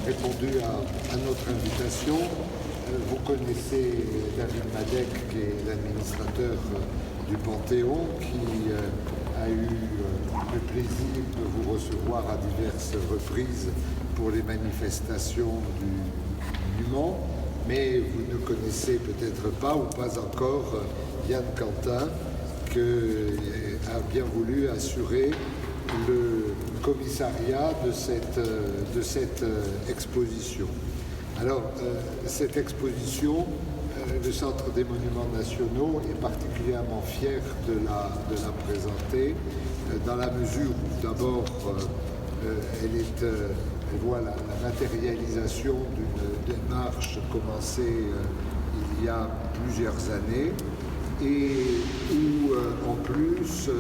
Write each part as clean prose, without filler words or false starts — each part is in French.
répondu à notre invitation. Vous connaissez David Madec, qui est l'administrateur du Panthéon, qui a eu le plaisir de vous recevoir à diverses reprises pour les manifestations du Mans, mais vous ne connaissez peut-être pas ou pas encore Yann Quentin, qui a bien voulu assurer le commissariat de cette exposition. Alors, cette exposition, le Centre des Monuments Nationaux est particulièrement fier de la présenter, dans la mesure où d'abord elle voit la matérialisation d'une démarche commencée il y a plusieurs années, et où en plus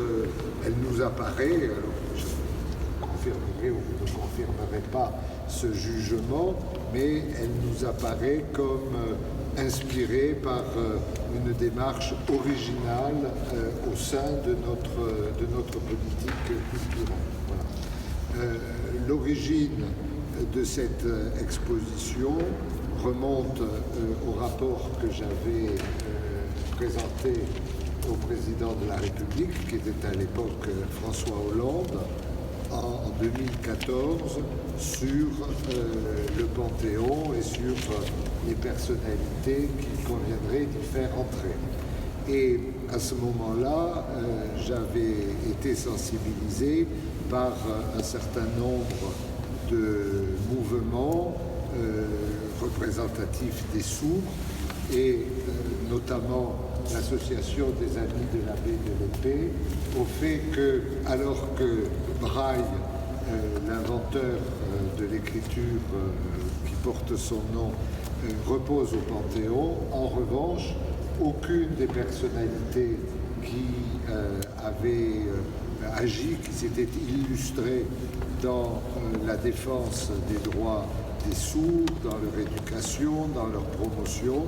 elle nous apparaît, je confirmerai ou vous ne confirmerez pas ce jugement, mais elle nous apparaît comme inspirée par une démarche originale au sein de notre politique culturelle. Voilà. L'origine de cette exposition remonte au rapport que j'avais présenté au président de la République, qui était à l'époque François Hollande, en 2014, sur le Panthéon et sur les personnalités qu'il conviendrait d'y faire entrer. Et à ce moment-là, j'avais été sensibilisé par un certain nombre de mouvements représentatifs des sourds, et notamment l'association des Amis de l'abbé de l'Épée, au fait que, alors que Braille, l'inventeur de l'écriture qui porte son nom, repose au Panthéon, en revanche, aucune des personnalités qui avaient agi, qui s'étaient illustrées dans la défense des droits des sourds, dans leur éducation, dans leur promotion,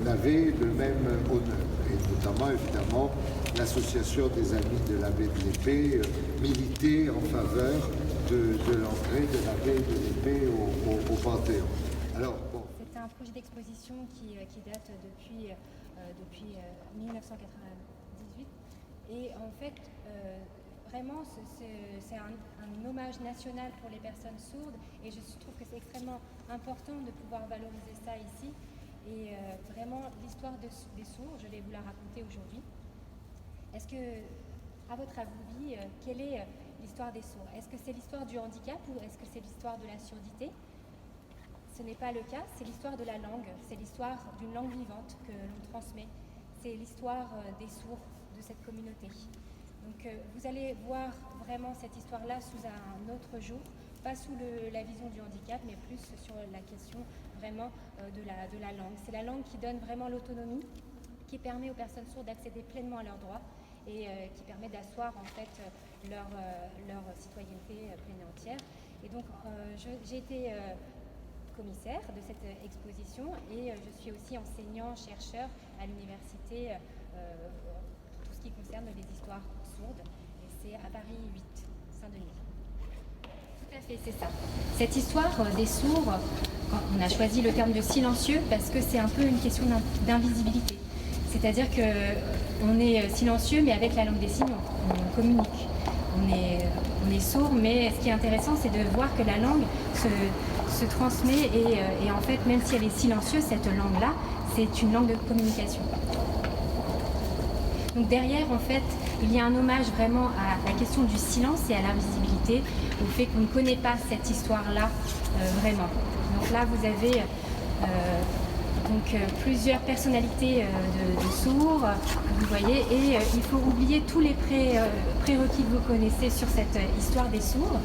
n'avaient le même honneur. Et notamment, évidemment, l'association des Amis de l'abbé de l'Épée militait en faveur de l'entrée de l'abbé de l'Épée au Panthéon. Alors, bon. C'est un projet d'exposition qui date depuis 1998. Et en fait, vraiment, c'est un hommage national pour les personnes sourdes, et je trouve que c'est extrêmement important de pouvoir valoriser ça ici. Et vraiment, l'histoire des sourds, je vais vous la raconter aujourd'hui. Est-ce que, à votre avis, quelle est l'histoire des sourds? Est-ce que c'est l'histoire du handicap ou est-ce que c'est l'histoire de la surdité? Ce n'est pas le cas, c'est l'histoire de la langue, c'est l'histoire d'une langue vivante que l'on transmet. C'est l'histoire des sourds de cette communauté. Donc vous allez voir vraiment cette histoire-là sous un autre jour, pas sous la vision du handicap, mais plus sur la question vraiment de la langue. C'est la langue qui donne vraiment l'autonomie, qui permet aux personnes sourdes d'accéder pleinement à leurs droits et qui permet d'asseoir en fait leur citoyenneté pleine et entière. Et donc j'ai été commissaire de cette exposition, et je suis aussi enseignant-chercheur à l'université pour tout ce qui concerne les histoires sourdes, et c'est à Paris 8, Saint-Denis. Tout à fait, c'est ça. Cette histoire des sourds, on a choisi le terme de silencieux parce que c'est un peu une question d'invisibilité. C'est-à-dire qu'on est silencieux, mais avec la langue des signes, on communique. On est sourd, mais ce qui est intéressant, c'est de voir que la langue se transmet, et en fait, même si elle est silencieuse, cette langue-là, c'est une langue de communication. Donc derrière, en fait, il y a un hommage vraiment à la question du silence et à l'invisibilité, au fait qu'on ne connaît pas cette histoire-là vraiment. Donc là, vous avez plusieurs personnalités de sourds, vous voyez, et il faut oublier tous les prérequis que vous connaissez sur cette histoire des sourds.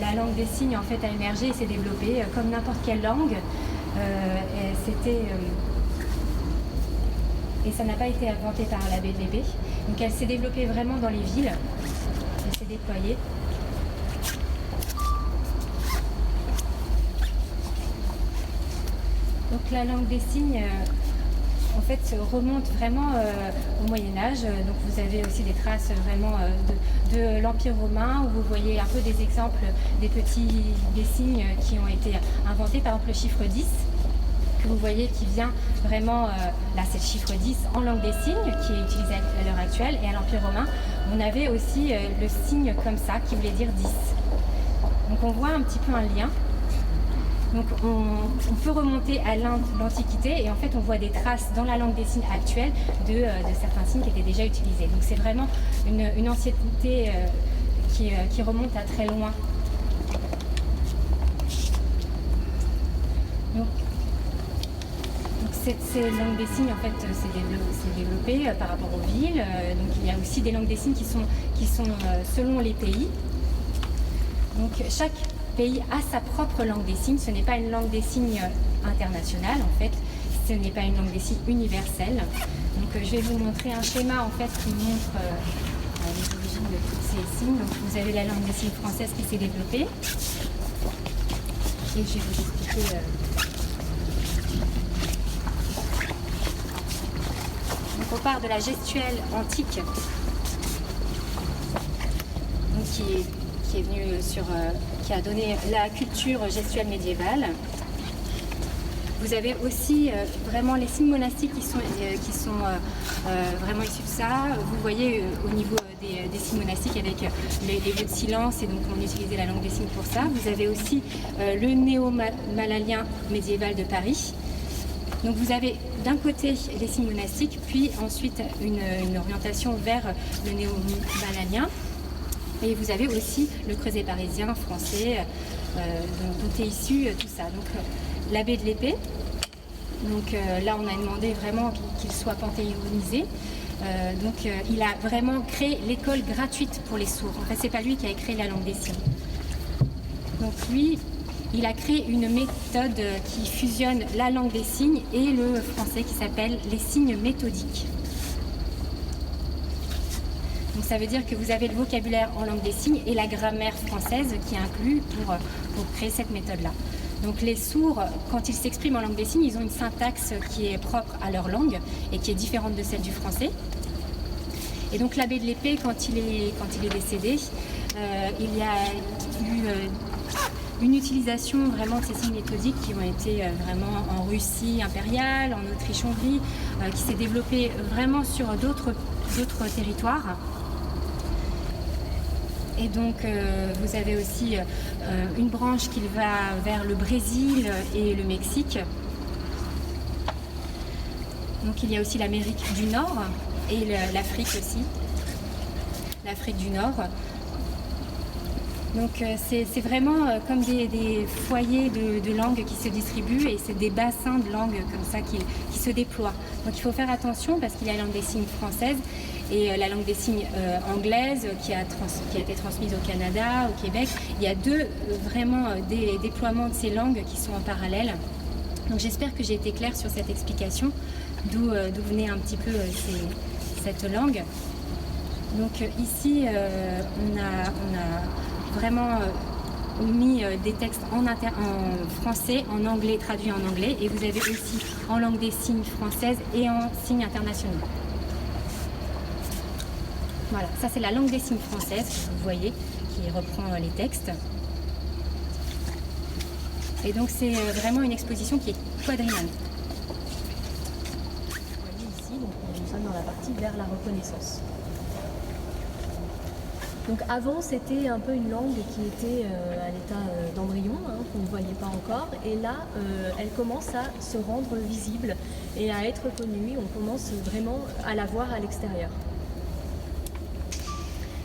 La langue des signes, en fait, a émergé et s'est développée comme n'importe quelle langue. Et ça n'a pas été inventé par l'abbé de l'Épée. Donc elle s'est développée vraiment dans les villes. Elle s'est déployée. Donc la langue des signes en fait remonte vraiment au Moyen-Âge. Donc vous avez aussi des traces vraiment de l'Empire romain, où vous voyez un peu des exemples des signes qui ont été inventés, par exemple le chiffre 10, que vous voyez qui vient vraiment, là c'est le chiffre 10 en langue des signes, qui est utilisé à l'heure actuelle, et à l'Empire romain, on avait aussi le signe comme ça, qui voulait dire 10. Donc on voit un petit peu un lien. Donc on peut remonter à l'Antiquité et en fait on voit des traces dans la langue des signes actuelle de certains signes qui étaient déjà utilisés. Donc c'est vraiment une ancienneté qui remonte à très loin. Donc ces langues des signes en fait c'est développé par rapport aux villes. Donc il y a aussi des langues des signes qui sont selon les pays. Donc chaque pays a sa propre langue des signes. Ce n'est pas une langue des signes internationale en fait. Ce n'est pas une langue des signes universelle. Donc je vais vous montrer un schéma en fait qui montre les origines de tous ces signes. Donc vous avez la langue des signes française qui s'est développée. Et je vais vous expliquer. Donc on part de la gestuelle antique, donc qui est venue qui a donné la culture gestuelle médiévale. Vous avez aussi vraiment les signes monastiques qui sont vraiment issus de ça. Vous voyez au niveau des signes monastiques avec les lieux de silence, et donc on utilisait la langue des signes pour ça. Vous avez aussi le néo-malalien médiéval de Paris. Donc vous avez d'un côté les signes monastiques, puis ensuite une orientation vers le néo-malalien. Et vous avez aussi le creuset parisien français, dont est issu tout ça. Donc l'abbé de l'Épée, donc là on a demandé vraiment qu'il soit panthéonisé. Donc il a vraiment créé l'école gratuite pour les sourds. En fait, c'est pas lui qui a créé la langue des signes. Donc lui, il a créé une méthode qui fusionne la langue des signes et le français, qui s'appelle les signes méthodiques. Donc ça veut dire que vous avez le vocabulaire en langue des signes et la grammaire française qui est inclus pour créer cette méthode-là. Donc les sourds, quand ils s'expriment en langue des signes, ils ont une syntaxe qui est propre à leur langue et qui est différente de celle du français. Et donc l'abbé de l'Épée, quand il est décédé, il y a eu une utilisation vraiment de ces signes méthodiques qui ont été vraiment en Russie impériale, en Autriche-Hongrie, qui s'est développée vraiment sur d'autres territoires. Et donc vous avez aussi une branche qui va vers le Brésil et le Mexique. Donc il y a aussi l'Amérique du Nord et l'Afrique aussi, l'Afrique du Nord. Donc c'est vraiment comme des foyers de langues qui se distribuent, et c'est des bassins de langues comme ça qui se déploient. Donc il faut faire attention parce qu'il y a la langue des signes française et la langue des signes anglaise qui a été transmise au Canada, au Québec. Il y a vraiment des déploiements de ces langues qui sont en parallèle. Donc j'espère que j'ai été claire sur cette explication, d'où venait un petit peu cette langue. Donc ici on a vraiment mis des textes en français, en anglais, traduits en anglais, et vous avez aussi en langue des signes française et en signes internationaux. Voilà, ça c'est la langue des signes française, que vous voyez, qui reprend les textes. Et donc c'est vraiment une exposition qui est quadriennale. Vous voyez ici, donc nous sommes dans la partie vers la reconnaissance. Donc avant, c'était un peu une langue qui était à l'état d'embryon, qu'on ne voyait pas encore. Et là, elle commence à se rendre visible et à être connue. On commence vraiment à la voir à l'extérieur.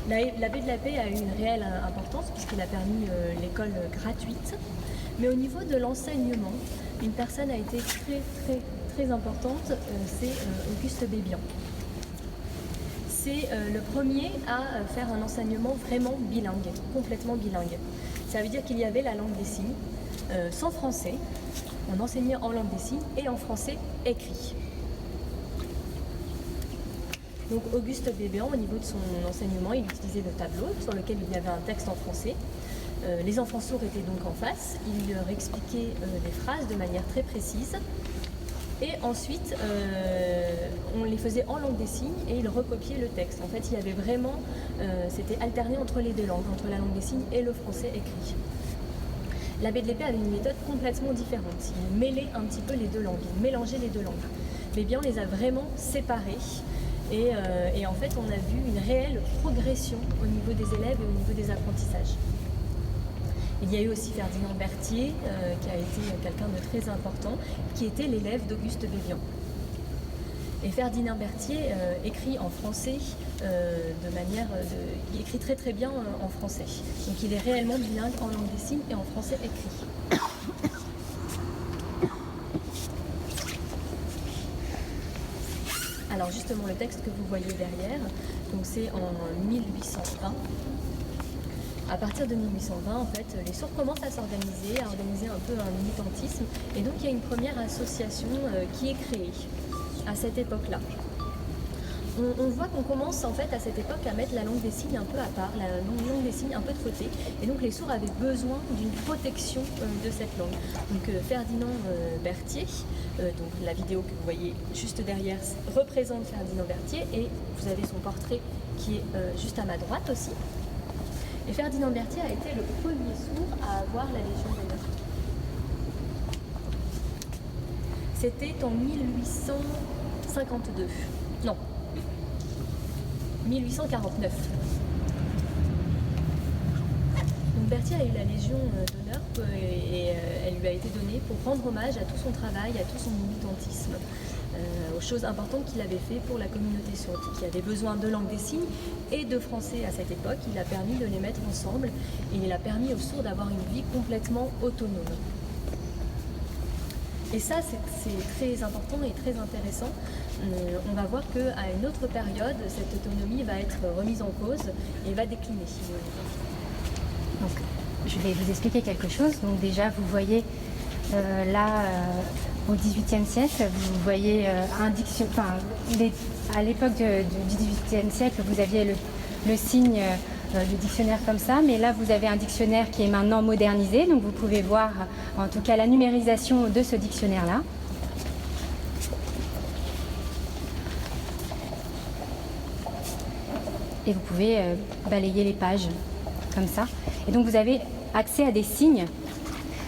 L'abbé de la Paix a eu une réelle importance puisqu'il a permis l'école gratuite. Mais au niveau de l'enseignement, une personne a été très importante, c'est Auguste Bébian. C'est le premier à faire un enseignement vraiment bilingue, complètement bilingue. Ça veut dire qu'il y avait la langue des signes, sans français, on enseignait en langue des signes et en français écrit. Donc Auguste Bébian, au niveau de son enseignement, il utilisait le tableau sur lequel il y avait un texte en français. Les enfants sourds étaient donc en face, il leur expliquait les phrases de manière très précise. Et ensuite, on les faisait en langue des signes et ils recopiaient le texte. En fait, il y avait vraiment, c'était alterné entre les deux langues, entre la langue des signes et le français écrit. L'abbé de l'Épée avait une méthode complètement différente. Il mêlait un petit peu les deux langues, il mélangeait les deux langues. Mais bien, on les a vraiment séparés. Et en fait, on a vu une réelle progression au niveau des élèves et au niveau des apprentissages. Il y a eu aussi Ferdinand Berthier, qui a été quelqu'un de très important, qui était l'élève d'Auguste Bélian. Et Ferdinand Berthier écrit en français il écrit très très bien en français. Donc il est réellement bilingue en langue des signes et en français écrit. Alors justement le texte que vous voyez derrière, donc c'est en 1820. À partir de 1820, en fait, les sourds commencent à s'organiser, à organiser un peu un militantisme. Et donc il y a une première association qui est créée à cette époque-là. On voit qu'on commence en fait à cette époque à mettre la langue des signes un peu à part, la langue des signes un peu de côté. Et donc les sourds avaient besoin d'une protection de cette langue. Donc Ferdinand Berthier, donc la vidéo que vous voyez juste derrière représente Ferdinand Berthier et vous avez son portrait qui est juste à ma droite aussi. Et Ferdinand Berthier a été le premier sourd à avoir la Légion d'honneur. C'était en 1852. Non. 1849. Donc Berthier a eu la Légion d'honneur et elle lui a été donnée pour rendre hommage à tout son travail, à tout son militantisme, aux choses importantes qu'il avait fait pour la communauté sourde, qui avait besoin de langue des signes et de français à cette époque. Il a permis de les mettre ensemble et il a permis aux sourds d'avoir une vie complètement autonome. Et ça, c'est très important et très intéressant. On va voir qu'à une autre période, cette autonomie va être remise en cause et va décliner. Donc, je vais vous expliquer quelque chose. Donc déjà, vous voyez là, au XVIIIe siècle, vous voyez un dictionnaire. Enfin, à l'époque du XVIIIe siècle, vous aviez le signe du dictionnaire comme ça, mais là vous avez un dictionnaire qui est maintenant modernisé, donc vous pouvez voir en tout cas la numérisation de ce dictionnaire-là. Et vous pouvez balayer les pages comme ça. Et donc vous avez accès à des signes.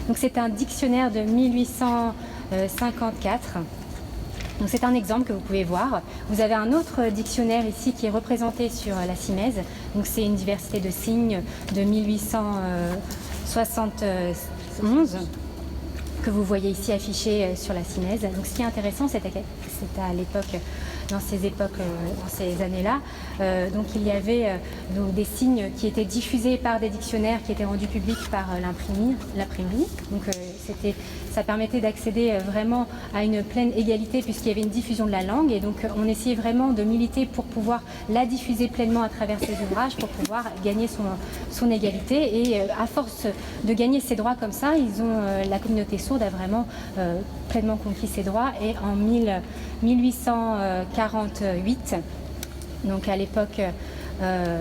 Donc c'est un dictionnaire de 1854. Donc c'est un exemple que vous pouvez voir. Vous avez un autre dictionnaire ici qui est représenté sur la simèse. Donc c'est une diversité de signes de 1871 que vous voyez ici affiché sur la simèse. Donc ce qui est intéressant, c'est à l'époque, dans ces années-là, donc il y avait donc des signes qui étaient diffusés par des dictionnaires qui étaient rendus publics par l'imprimerie. Donc ça permettait d'accéder vraiment à une pleine égalité puisqu'il y avait une diffusion de la langue et donc on essayait vraiment de militer pour pouvoir la diffuser pleinement à travers ces ouvrages pour pouvoir gagner son égalité et à force de gagner ses droits comme ça, la communauté sourde a vraiment pleinement conquis ses droits et en 1848, donc à l'époque de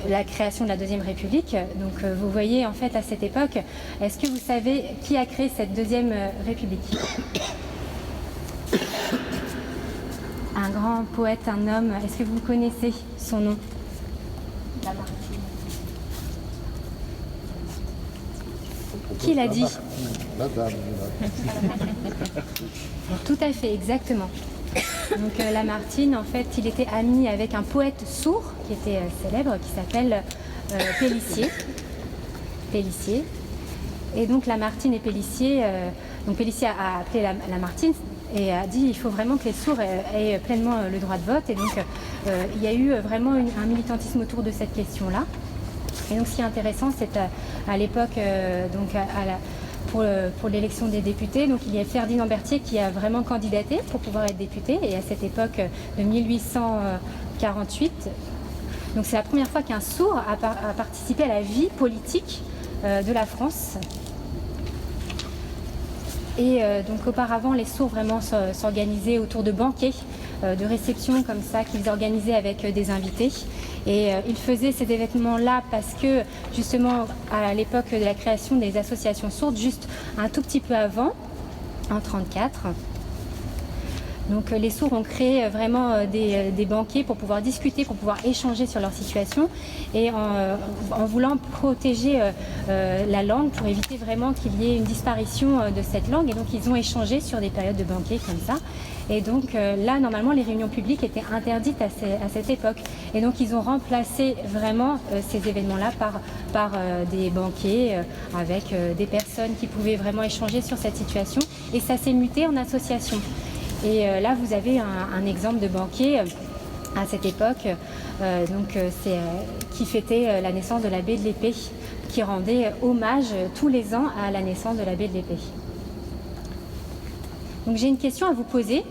la création de la Deuxième République. Donc vous voyez en fait à cette époque, est-ce que vous savez qui a créé cette Deuxième République? Un grand poète, un homme, est-ce que vous connaissez son nom? Lamartine. Qui l'a dit? Madame. Tout à fait, exactement. Donc Lamartine, en fait, il était ami avec un poète sourd qui était célèbre, qui s'appelle Pélissier. Et donc Lamartine et Pélissier, donc Pélissier a appelé Lamartine et a dit il faut vraiment que les sourds aient pleinement le droit de vote. Et donc il y a eu vraiment un militantisme autour de cette question-là. Et donc ce qui est intéressant, c'est à l'époque, pour l'élection des députés, donc il y a Ferdinand Berthier qui a vraiment candidaté pour pouvoir être député. Et à cette époque de 1848, donc c'est la première fois qu'un sourd a participé à la vie politique de la France. Et donc auparavant, les sourds vraiment s'organisaient autour de banquets, de réceptions comme ça qu'ils organisaient avec des invités. Et ils faisaient ces événements-là parce que justement à l'époque de la création des associations sourdes, juste un tout petit peu avant, en 1934. Donc les sourds ont créé vraiment des banquets pour pouvoir discuter, pour pouvoir échanger sur leur situation et en voulant protéger la langue pour éviter vraiment qu'il y ait une disparition de cette langue. Et donc ils ont échangé sur des périodes de banquets comme ça. Et donc là, normalement, les réunions publiques étaient interdites à cette époque. Et donc ils ont remplacé vraiment ces événements-là par des banquets avec des personnes qui pouvaient vraiment échanger sur cette situation. Et ça s'est muté en association. Et là, vous avez un exemple de banquet à cette époque, qui fêtait la naissance de l'abbé de l'Épée, qui rendait hommage tous les ans à la naissance de l'abbé de l'Épée. Donc j'ai une question à vous poser.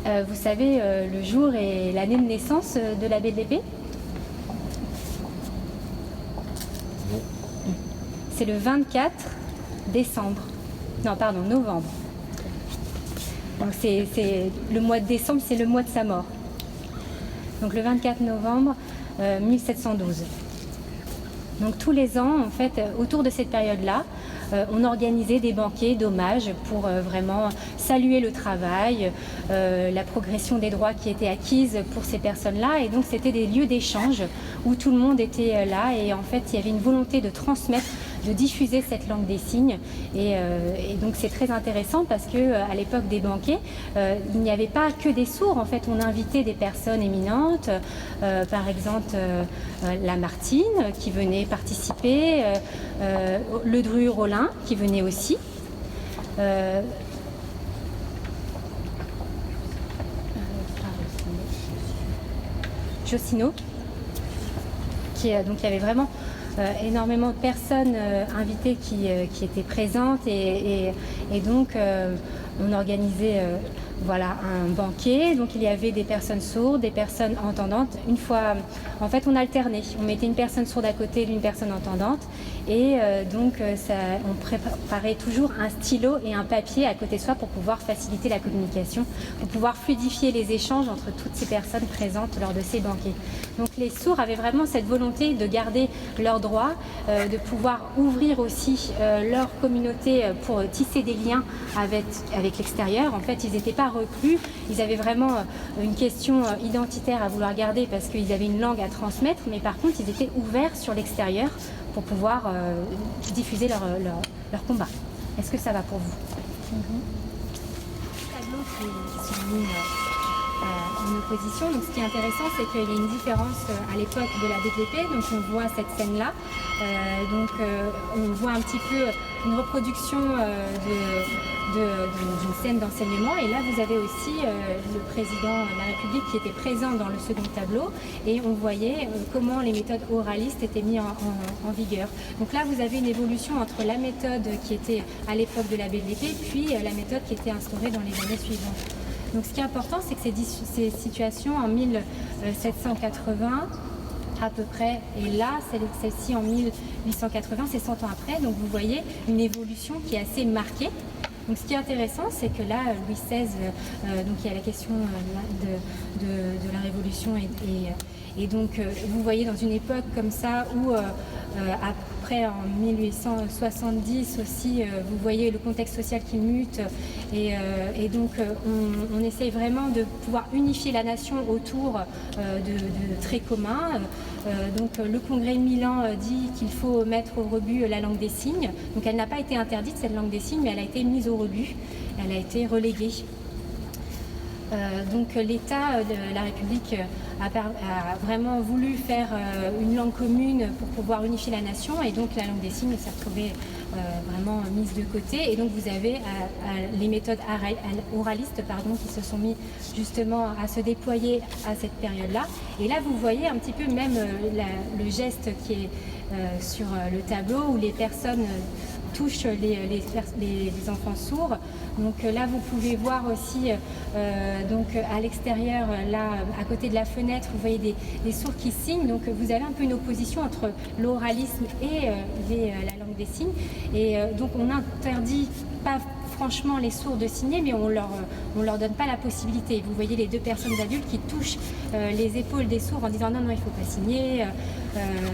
Vous savez le jour et l'année de naissance de l'abbé de l'Épée? Non. C'est le 24 décembre. Non, pardon, novembre. Donc c'est le mois de décembre, c'est le mois de sa mort. Donc le 24 novembre 1712. Donc tous les ans, en fait, autour de cette période-là, on organisait des banquets d'hommage pour vraiment saluer le travail, la progression des droits qui étaient acquises pour ces personnes-là. Et donc c'était des lieux d'échange où tout le monde était là et en fait il y avait une volonté de transmettre, de diffuser cette langue des signes. Et donc c'est très intéressant parce qu'à l'époque des banquets, il n'y avait pas que des sourds. En fait, on invitait des personnes éminentes, par exemple Lamartine qui venait participer, le Dru Rollin qui venait aussi. Josino, donc il y avait vraiment énormément de personnes invitées qui étaient présentes et donc on organisait voilà, un banquet. Donc il y avait des personnes sourdes, des personnes entendantes. Une fois, en fait, on alternait. On mettait une personne sourde à côté d'une personne entendante et on préparait toujours un stylo et un papier à côté de soi pour pouvoir faciliter la communication, pour pouvoir fluidifier les échanges entre toutes ces personnes présentes lors de ces banquets. Donc les sourds avaient vraiment cette volonté de garder leurs droits, de pouvoir ouvrir aussi leur communauté pour tisser des liens avec l'extérieur. En fait, ils n'étaient pas reclus, ils avaient vraiment une question identitaire à vouloir garder parce qu'ils avaient une langue à transmettre, mais par contre, ils étaient ouverts sur l'extérieur pour pouvoir diffuser leur combat. Est-ce que ça va pour vous? Tableau qui se souligne en opposition. Donc, ce qui est intéressant, c'est qu'il y a une différence à l'époque de l'abbé de l'Épée. Donc, on voit cette scène-là. On voit un petit peu une reproduction d'une scène d'enseignement. Et là, vous avez aussi le président de la République qui était présent dans le second tableau. Et on voyait comment les méthodes oralistes étaient mises en vigueur. Donc là, vous avez une évolution entre la méthode qui était à l'époque de l'abbé de l'Épée, puis la méthode qui était instaurée dans les années suivantes. Donc ce qui est important, c'est que ces situations en 1780 à peu près, et là, celle-ci en 1880, c'est 100 ans après. Donc vous voyez une évolution qui est assez marquée. Donc ce qui est intéressant, c'est que là, Louis XVI, donc il y a la question de la Révolution et donc vous voyez dans une époque comme ça où après en 1870 aussi, vous voyez le contexte social qui mute et donc on essaye vraiment de pouvoir unifier la nation autour de traits communs. Donc le Congrès de Milan dit qu'il faut mettre au rebut la langue des signes. Donc elle n'a pas été interdite cette langue des signes, mais elle a été mise au rebut, elle a été reléguée. Donc l'État de la République a vraiment voulu faire une langue commune pour pouvoir unifier la nation et donc la langue des signes s'est retrouvée vraiment mise de côté. Et donc vous avez les méthodes oralistes qui se sont mis justement à se déployer à cette période-là. Et là vous voyez un petit peu même le geste qui est sur le tableau où les personnes touchent les enfants sourds. Donc là vous pouvez voir aussi donc à l'extérieur, là à côté de la fenêtre, vous voyez des sourds qui signent. Donc vous avez un peu une opposition entre l'oralisme et la langue des signes. Et donc on n'interdit pas franchement les sourds de signer, mais on leur donne pas la possibilité. Vous voyez les deux personnes adultes qui touchent les épaules des sourds en disant non, il faut pas signer.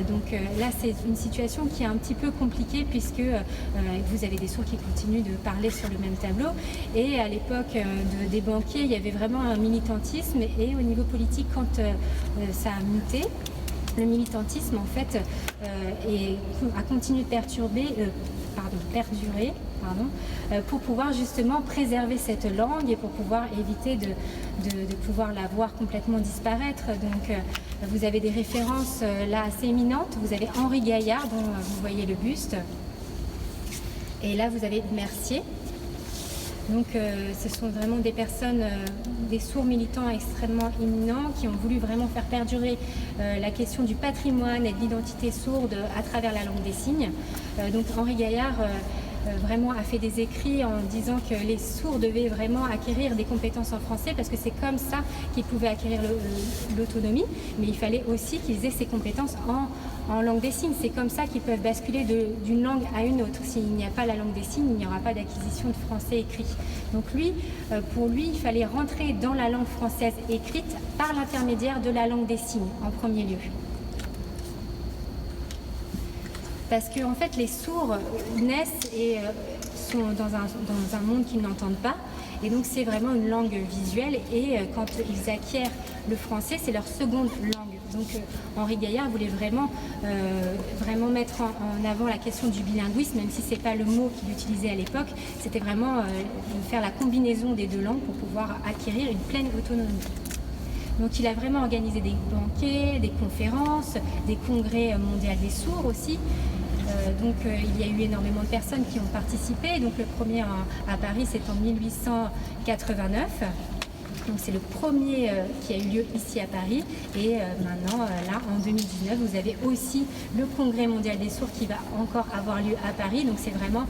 Donc là, c'est une situation qui est un petit peu compliquée puisque vous avez des sourds qui continuent de parler sur le même tableau. Et à l'époque des banquiers, il y avait vraiment un militantisme. Et au niveau politique, quand ça a muté, le militantisme en fait a continué de perdurer pour pouvoir justement préserver cette langue et pour pouvoir éviter de pouvoir la voir complètement disparaître. Donc vous avez des références là assez éminentes. Vous avez Henri Gaillard dont vous voyez le buste. Et là vous avez Mercier. Donc ce sont vraiment des personnes, des sourds militants extrêmement éminents qui ont voulu vraiment faire perdurer la question du patrimoine et de l'identité sourde à travers la langue des signes. Donc Henri Gaillard vraiment a fait des écrits en disant que les sourds devaient vraiment acquérir des compétences en français parce que c'est comme ça qu'ils pouvaient acquérir l'autonomie, mais il fallait aussi qu'ils aient ces compétences en langue des signes. C'est comme ça qu'ils peuvent basculer d'une langue à une autre. S'il n'y a pas la langue des signes, il n'y aura pas d'acquisition de français écrit. Donc pour lui, il fallait rentrer dans la langue française écrite par l'intermédiaire de la langue des signes en premier lieu. Parce que en fait, les sourds naissent et sont dans un monde qu'ils n'entendent pas. Et donc, c'est vraiment une langue visuelle. Et quand ils acquièrent le français, c'est leur seconde langue. Donc, Henri Gaillard voulait vraiment mettre en avant la question du bilinguisme, même si ce n'est pas le mot qu'il utilisait à l'époque. C'était vraiment de faire la combinaison des deux langues pour pouvoir acquérir une pleine autonomie. Donc il a vraiment organisé des banquets, des conférences, des congrès mondiaux des sourds aussi. Donc il y a eu énormément de personnes qui ont participé. Donc le premier à Paris, c'est en 1889. Donc c'est le premier qui a eu lieu ici à Paris. Et maintenant, là, en 2019, vous avez aussi le Congrès mondial des sourds qui va encore avoir lieu à Paris. Donc c'est vraiment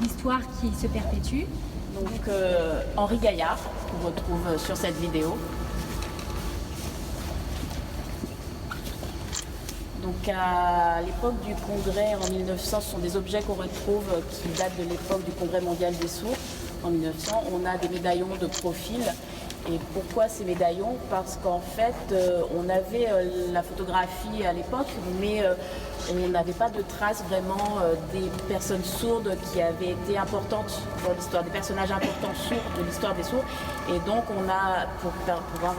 l'histoire qui se perpétue. Donc Henri Gaillard, qu'on retrouve sur cette vidéo. Donc à l'époque du congrès en 1900, ce sont des objets qu'on retrouve qui datent de l'époque du Congrès mondial des sourds. En 1900, on a des médaillons de profil. Et pourquoi ces médaillons? Parce qu'en fait, on avait la photographie à l'époque, mais on n'avait pas de traces vraiment des personnes sourdes qui avaient été importantes dans l'histoire, des personnages importants sourds de l'histoire des sourds. Et donc on a, pour pouvoir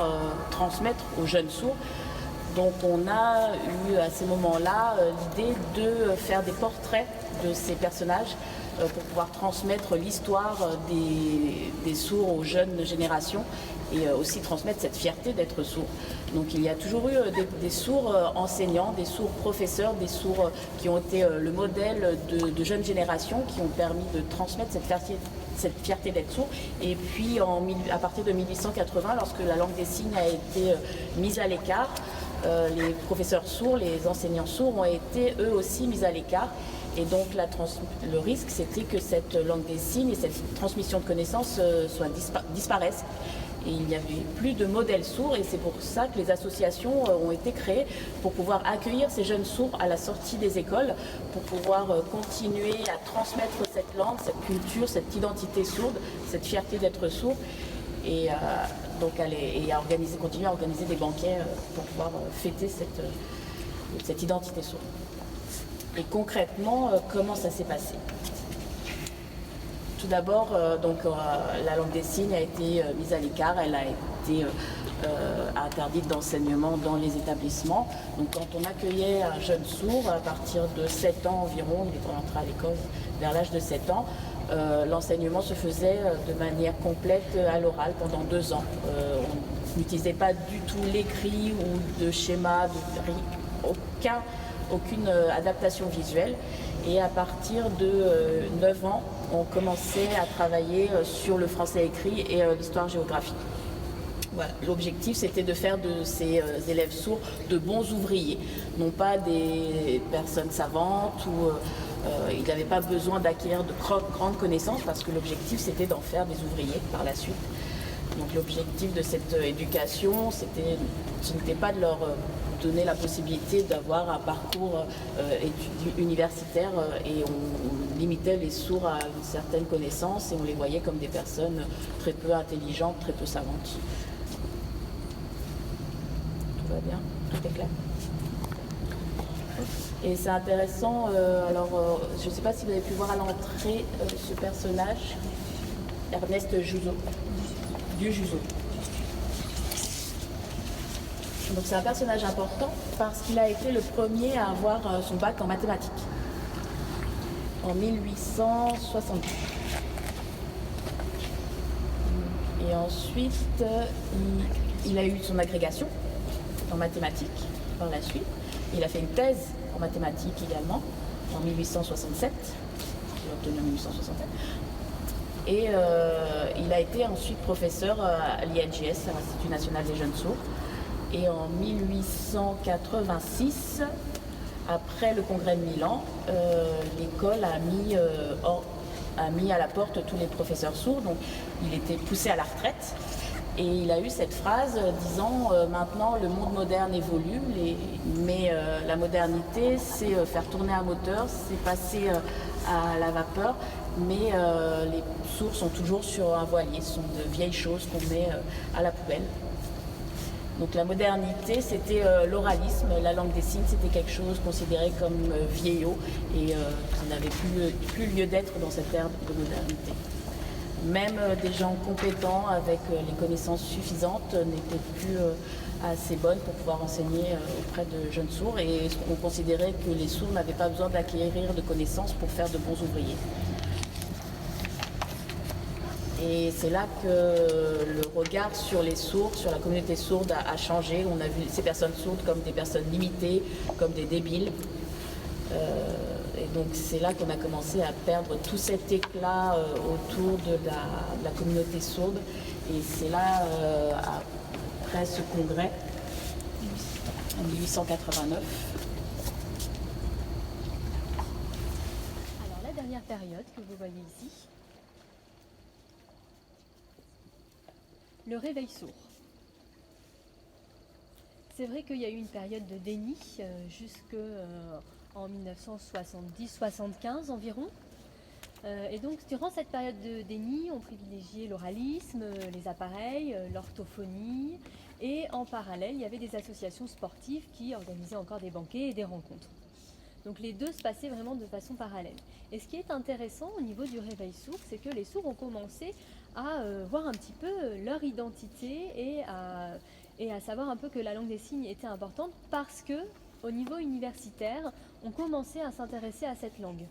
transmettre aux jeunes sourds, donc on a eu à ces moments-là l'idée de faire des portraits de ces personnages pour pouvoir transmettre l'histoire des sourds aux jeunes générations et aussi transmettre cette fierté d'être sourd. Donc il y a toujours eu des sourds enseignants, des sourds professeurs, des sourds qui ont été le modèle de jeunes générations qui ont permis de transmettre cette fierté d'être sourd. Et puis à partir de 1880, lorsque la langue des signes a été mise à l'écart, les professeurs sourds, les enseignants sourds ont été eux aussi mis à l'écart. Et donc le risque, c'était que cette langue des signes et cette transmission de connaissances disparaissent. Et il n'y avait plus de modèles sourds et c'est pour ça que les associations ont été créées pour pouvoir accueillir ces jeunes sourds à la sortie des écoles, pour pouvoir continuer à transmettre cette langue, cette culture, cette identité sourde, cette fierté d'être sourd. Et donc continuer à organiser des banquets pour pouvoir fêter cette identité sourde. Et concrètement, comment ça s'est passé? Tout d'abord, la langue des signes a été mise à l'écart, elle a été interdite d'enseignement dans les établissements. Donc quand on accueillait un jeune sourd, à partir de 7 ans environ, il est rentré à l'école vers l'âge de 7 ans, l'enseignement se faisait de manière complète à l'oral pendant 2 ans. On n'utilisait pas du tout l'écrit ou de schéma, aucune adaptation visuelle. Et à partir de 9 ans, on commençait à travailler sur le français écrit et l'histoire-géographie. Voilà. L'objectif, c'était de faire de ces élèves sourds de bons ouvriers, non pas des personnes savantes ou ils n'avaient pas besoin d'acquérir de grandes connaissances parce que l'objectif, c'était d'en faire des ouvriers par la suite. Donc l'objectif de cette éducation, ce n'était pas de leur donner la possibilité d'avoir un parcours universitaire et on limitait les sourds à une certaine connaissance et on les voyait comme des personnes très peu intelligentes, très peu savantes. Tout va bien, tout est clair. Et c'est intéressant, je ne sais pas si vous avez pu voir à l'entrée ce personnage, Ernest Juzo, du Juzo. Donc c'est un personnage important parce qu'il a été le premier à avoir son bac en mathématiques en 1870. Et ensuite, il a eu son agrégation en mathématiques par la suite. Il a fait une thèse en mathématiques également en 1867. Il a obtenu en 1867. Et il a été ensuite professeur à l'INJS, à l'Institut national des jeunes sourds. Et en 1886, après le congrès de Milan, l'école a mis à la porte tous les professeurs sourds. Donc il était poussé à la retraite. Et il a eu cette phrase disant maintenant le monde moderne évolue, mais la modernité c'est faire tourner un moteur, c'est passer à la vapeur, mais les sourds sont toujours sur un voilier, ce sont de vieilles choses qu'on met à la poubelle. Donc la modernité c'était l'oralisme, la langue des signes c'était quelque chose considéré comme vieillot et qui n'avait plus lieu d'être dans cette ère de modernité. Même des gens compétents avec les connaissances suffisantes n'étaient plus assez bonnes pour pouvoir enseigner auprès de jeunes sourds et on considérait que les sourds n'avaient pas besoin d'acquérir de connaissances pour faire de bons ouvriers. Et c'est là que le regard sur les sourds, sur la communauté sourde a changé. On a vu ces personnes sourdes comme des personnes limitées, comme des débiles. Et donc c'est là qu'on a commencé à perdre tout cet éclat autour de la communauté sourde. Et c'est là, après ce congrès, en 1889. Alors la dernière période que vous voyez ici, le réveil sourd. C'est vrai qu'il y a eu une période de déni jusqu'en 1970-75 environ. Et donc durant cette période de déni, on privilégiait l'oralisme, les appareils, l'orthophonie et en parallèle, il y avait des associations sportives qui organisaient encore des banquets et des rencontres. Donc les deux se passaient vraiment de façon parallèle. Et ce qui est intéressant au niveau du réveil sourd, c'est que les sourds ont commencé à voir un petit peu leur identité et à savoir un peu que la langue des signes était importante parce que au niveau universitaire, on commençait à s'intéresser à cette langue.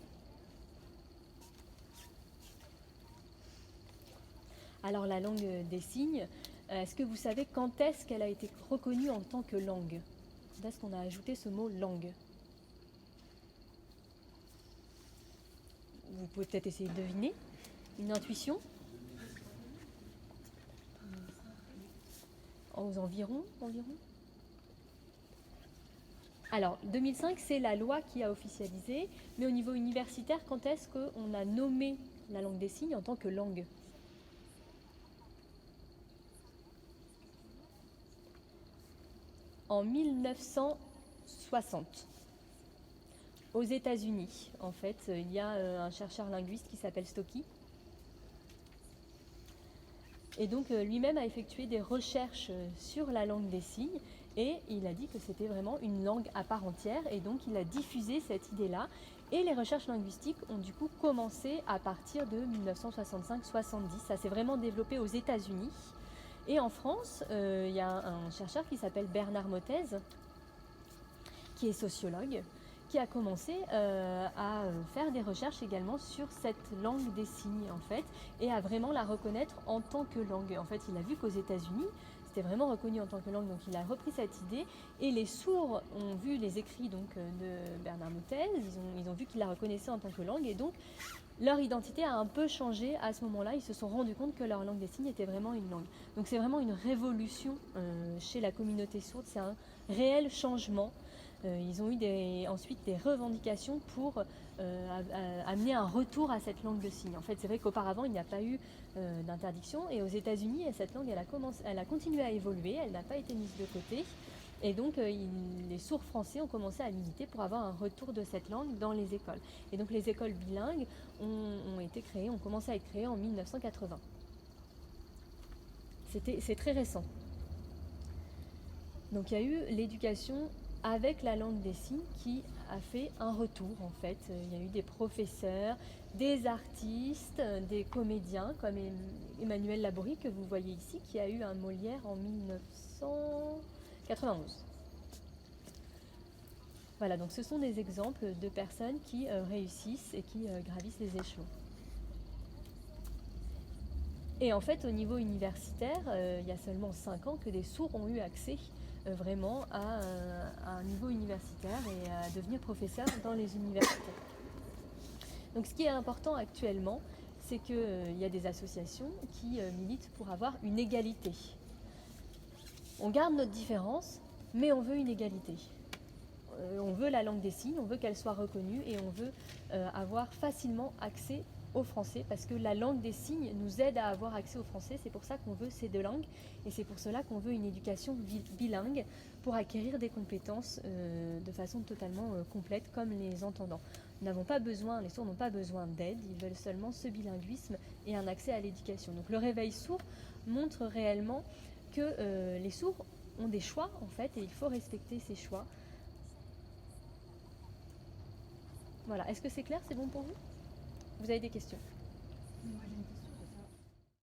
Alors la langue des signes, est-ce que vous savez quand est-ce qu'elle a été reconnue en tant que langue? Quand est-ce qu'on a ajouté ce mot langue? Vous pouvez peut-être essayer de deviner. Une intuition? Aux environs. Alors, 2005, c'est la loi qui a officialisé, mais au niveau universitaire, quand est-ce qu'on a nommé la langue des signes en tant que langue? En 1960. Aux États-Unis, en fait, il y a un chercheur linguiste qui s'appelle Stocky. Et donc lui-même a effectué des recherches sur la langue des signes et il a dit que c'était vraiment une langue à part entière et donc il a diffusé cette idée-là. Et les recherches linguistiques ont du coup commencé à partir de 1965-70. Ça s'est vraiment développé aux États-Unis. Et en France, il y a un chercheur qui s'appelle Bernard Motez, qui est sociologue, qui a commencé à faire des recherches également sur cette langue des signes en fait et à vraiment la reconnaître en tant que langue. En fait, il a vu qu'aux États-Unis, c'était vraiment reconnu en tant que langue, donc il a repris cette idée et les sourds ont vu les écrits donc, de Bernard Motez, ils ont vu qu'il la reconnaissait en tant que langue et donc leur identité a un peu changé à ce moment-là, ils se sont rendus compte que leur langue des signes était vraiment une langue. Donc c'est vraiment une révolution chez la communauté sourde, c'est un réel changement. Ils ont eu ensuite des revendications pour amener un retour à cette langue de signes. En fait, c'est vrai qu'auparavant, il n'y a pas eu d'interdiction. Et aux États-Unis, cette langue, elle a continué à évoluer, elle n'a pas été mise de côté. Et donc, les sourds français ont commencé à militer pour avoir un retour de cette langue dans les écoles. Et donc, les écoles bilingues ont commencé à être créées en 1980. C'est très récent. Donc, il y a eu l'éducation avec la langue des signes qui a fait un retour, en fait. Il y a eu des professeurs, des artistes, des comédiens, comme Emmanuel Laborie, que vous voyez ici, qui a eu un Molière en 1991. Voilà, donc ce sont des exemples de personnes qui réussissent et qui gravissent les échelons. Et en fait, au niveau universitaire, il y a seulement 5 ans que des sourds ont eu accès vraiment à un niveau universitaire et à devenir professeur dans les universités. Donc ce qui est important actuellement, c'est qu'il y a des associations qui militent pour avoir une égalité. On garde notre différence, mais on veut une égalité. On veut la langue des signes, on veut qu'elle soit reconnue et on veut avoir facilement accès au français parce que la langue des signes nous aide à avoir accès au français. C'est pour ça qu'on veut ces 2 langues et c'est pour cela qu'on veut une éducation bilingue pour acquérir des compétences de façon totalement complète comme les entendants. Les sourds n'ont pas besoin d'aide, ils veulent seulement ce bilinguisme et un accès à l'éducation. Donc le réveil sourd montre réellement que les sourds ont des choix en fait et il faut respecter ces choix. Voilà, est-ce que c'est clair, c'est bon pour vous ? Vous avez des questions ? Moi j'ai une question.